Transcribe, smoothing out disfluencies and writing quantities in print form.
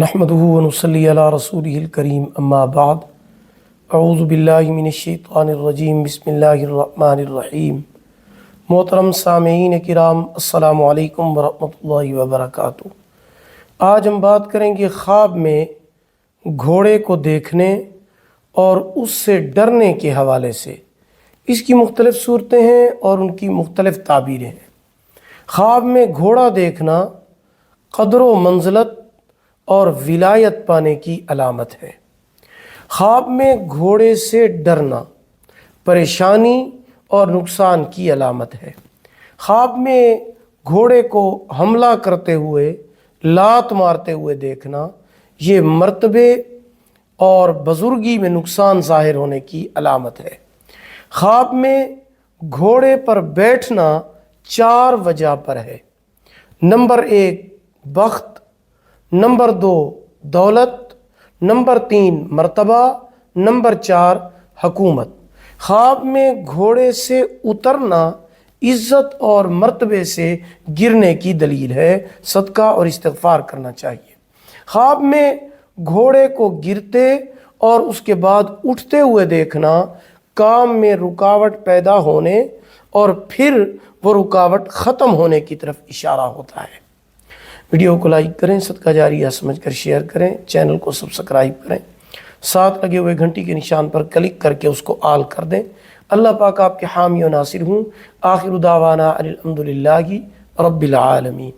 نحمده ونصلي على رسوله الكريم اما بعد اعوذ باللہ من الشیطان الرجیم بسم اللہ الرحمن الرحیم۔ محترم سامعین کرام، السلام علیکم ورحمۃ اللہ وبرکاتہ۔ آج ہم بات کریں گے خواب میں گھوڑے کو دیکھنے اور اس سے ڈرنے کے حوالے سے۔ اس کی مختلف صورتیں ہیں اور ان کی مختلف تعبیریں ہیں۔ خواب میں گھوڑا دیکھنا قدر و منزلت اور ولایت پانے کی علامت ہے۔ خواب میں گھوڑے سے ڈرنا پریشانی اور نقصان کی علامت ہے۔ خواب میں گھوڑے کو حملہ کرتے ہوئے، لات مارتے ہوئے دیکھنا یہ مرتبے اور بزرگی میں نقصان ظاہر ہونے کی علامت ہے۔ خواب میں گھوڑے پر بیٹھنا 4 وجہ پر ہے۔ نمبر 1 بخت، نمبر 2 دولت، نمبر 3 مرتبہ، نمبر 4 حکومت۔ خواب میں گھوڑے سے اترنا عزت اور مرتبے سے گرنے کی دلیل ہے، صدقہ اور استغفار کرنا چاہیے۔ خواب میں گھوڑے کو گرتے اور اس کے بعد اٹھتے ہوئے دیکھنا کام میں رکاوٹ پیدا ہونے اور پھر وہ رکاوٹ ختم ہونے کی طرف اشارہ ہوتا ہے۔ ویڈیو کو لائک کریں، صدقہ جاریہ سمجھ کر شیئر کریں، چینل کو سبسکرائب کریں، ساتھ لگے ہوئے گھنٹی کے نشان پر کلک کر کے اس کو آل کر دیں۔ اللہ پاک آپ کے حامی و ناصر ہوں۔ آخر دعوانا الحمدللہ رب العالمین۔